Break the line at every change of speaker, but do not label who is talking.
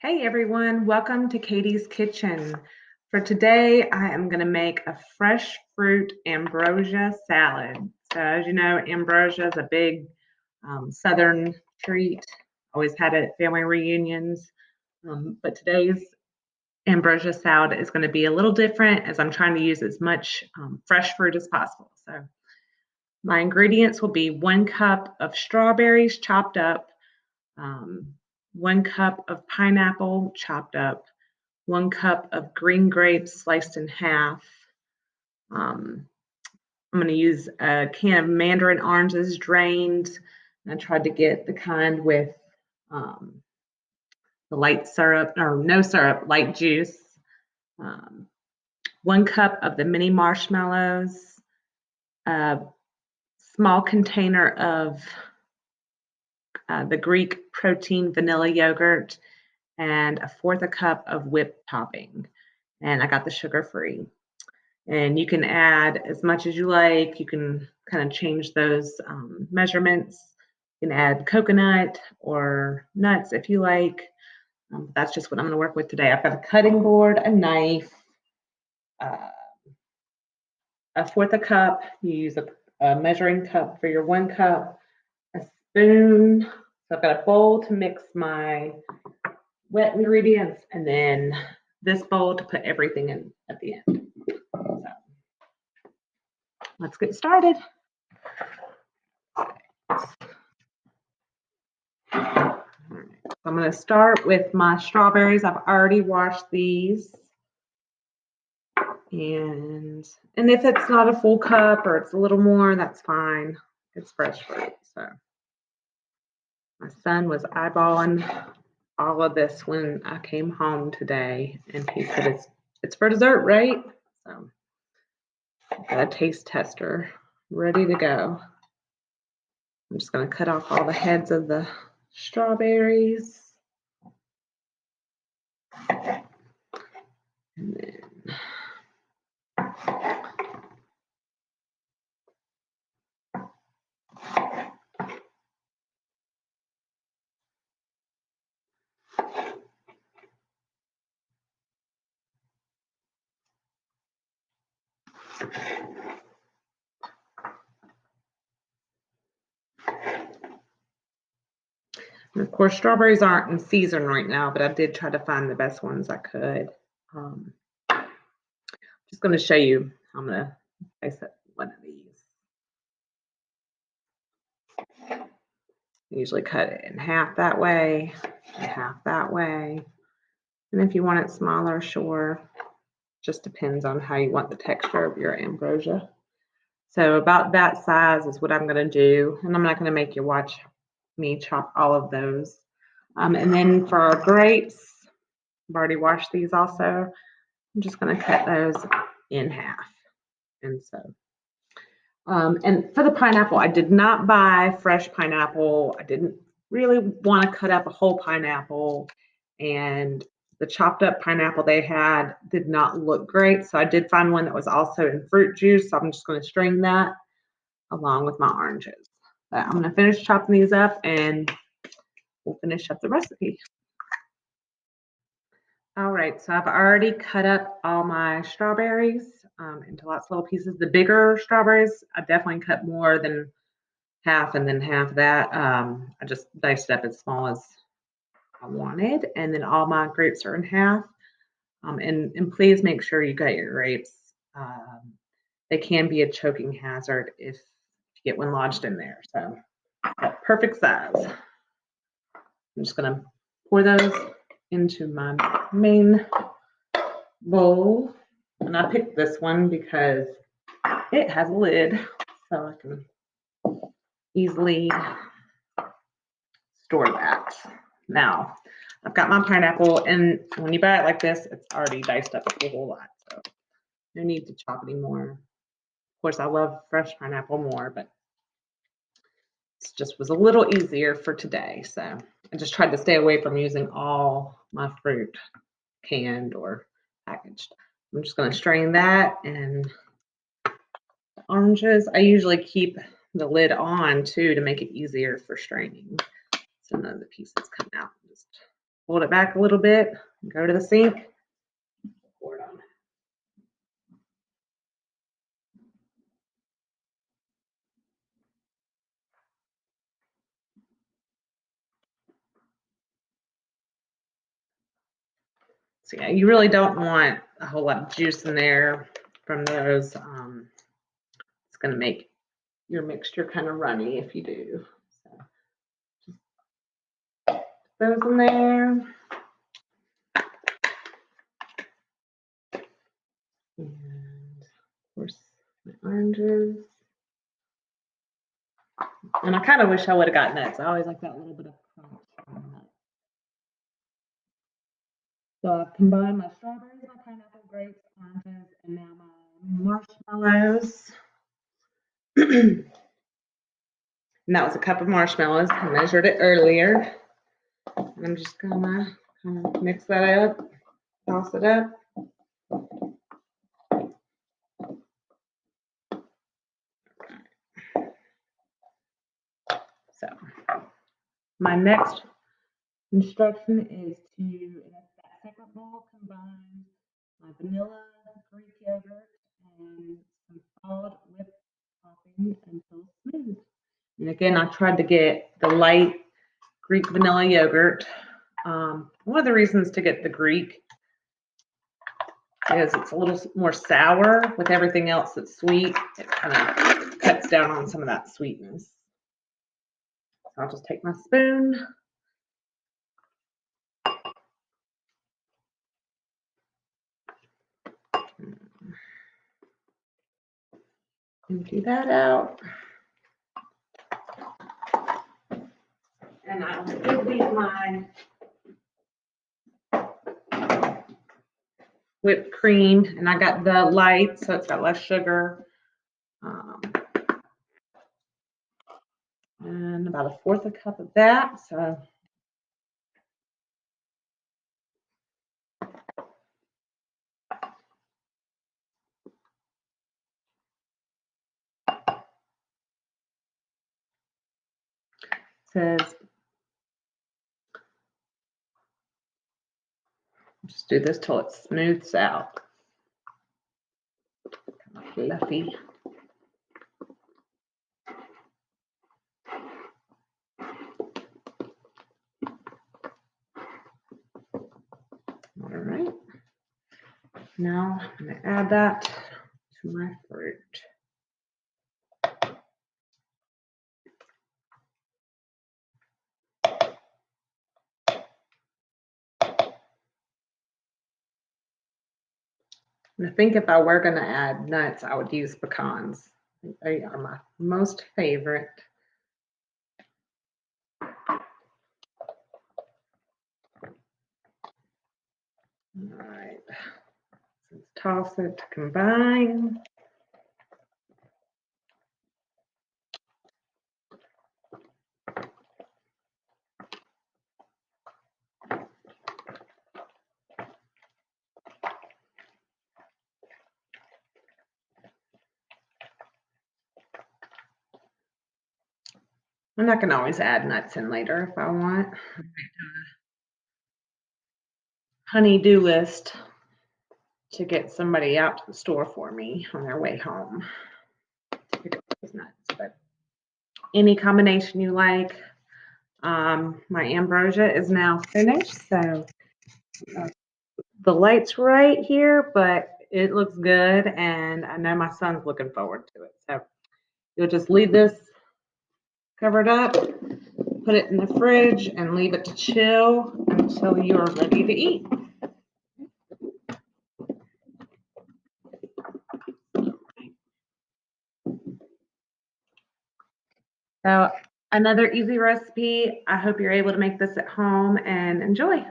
Hey everyone, welcome to Katie's Kitchen. For today, I am going to make a fresh fruit ambrosia salad. So as you know, ambrosia is a big Southern treat. Always had it at family reunions. But today's ambrosia salad is going to be a little different as I'm trying to use as much fresh fruit as possible. So my ingredients will be 1 cup of strawberries chopped up, um, 1 cup of pineapple chopped up, 1 cup of green grapes sliced in half. Um, I'm going to use a can of mandarin oranges drained. I tried to get the kind with um, the light syrup, or no syrup, light juice. Um, 1 cup of the mini marshmallows, a small container of the Greek protein vanilla yogurt, and 1/4 a cup of whipped topping. And I got the sugar free. And you can add as much as you like. You can kind of change those measurements. You can add coconut or nuts if you like. That's just what I'm going to work with today. I've got a cutting board, a knife, uh, 1/4 a cup. You use a measuring cup for your 1 cup, a spoon. So I've got a bowl to mix my wet ingredients, and then this bowl to put everything in at the end. So let's get started. I'm going to start with my strawberries. I've already washed these. And if it's not a full cup or it's a little more, that's fine. It's fresh fruit. So my son was eyeballing all of this when I came home today, and he said it's for dessert, right? So I've got a taste tester ready to go. I'm just going to cut off all the heads of the strawberries. And then and of course, strawberries aren't in season right now, but I did try to find the best ones I could. Just going to show you how I'm going to dice up one of these. I usually cut it in half that way, and half that way. And if you want it smaller, sure. Just depends on how you want the texture of your ambrosia. So about that size is what I'm going to do. And I'm not going to make you watch me chop all of those. And then for our grapes, I've already washed these also. I'm just going to cut those in half. And so, and for the pineapple, I did not buy fresh pineapple. I didn't really want to cut up a whole pineapple. And the chopped up pineapple they had did not look great. So I did find one that was also in fruit juice. So I'm just going to strain that along with my oranges. But I'm going to finish chopping these up and we'll finish up the recipe. All right, so I've already cut up all my strawberries into lots of little pieces. The bigger strawberries, I definitely cut more than half and then half that. I just diced it up as small as I wanted. And then all my grapes are in half. And please make sure you cut your grapes. They can be a choking hazard if you get one lodged in there. So perfect size. I'm just going to pour those into my main bowl. And I picked this one because it has a lid, so I can easily store that. Now, I've got my pineapple, and when you buy it like this, it's already diced up a whole lot, so no need to chop anymore. Of course, I love fresh pineapple more, but it just was a little easier for today. So I just tried to stay away from using all my fruit canned or packaged. I'm just going to strain that, and the oranges, I usually keep the lid on too to make it easier for straining. So none of the pieces come out. Just hold it back a little bit, go to the sink, pour it on. So yeah, you really don't want a whole lot of juice in there from those. It's going to make your mixture kind of runny if you do. So just those in there. And of course, my oranges. And I kind of wish I would have got nuts. I always like that little bit of crunch on the nut. So I've combined my strawberries, my pineapple, grapes, oranges, and now my marshmallows. And that was a cup of marshmallows. I measured it earlier. And I'm just gonna kind of mix that up, toss it up. So my next instruction is to, in that separate bowl, combine my vanilla, Greek yogurt, and some solid whipped topping until smooth. And again, I tried to get the light Greek vanilla yogurt. One of the reasons to get the Greek is it's a little more sour. With everything else that's sweet, it kind of cuts down on some of that sweetness. So I'll just take my spoon. Empty that out. And I'll give these my whipped cream, and I got the light, so it's got less sugar. And about 1/4 a cup of that. So it says just do this till it smooths out. Kind of fluffy. All right. Now I'm going to add that to my fruit. And I think if I were going to add nuts, I would use pecans. They are my most favorite. All right. Let's toss it to combine. I'm not going to always add nuts in later if I want. Honey-do list to get somebody out to the store for me on their way home to pick up those nuts. But any combination you like. My ambrosia is now finished, so the light's right here, but it looks good, and I know my son's looking forward to it. So you'll just leave this covered up, put it in the fridge, and leave it to chill until you're ready to eat. So another easy recipe. I hope you're able to make this at home and enjoy.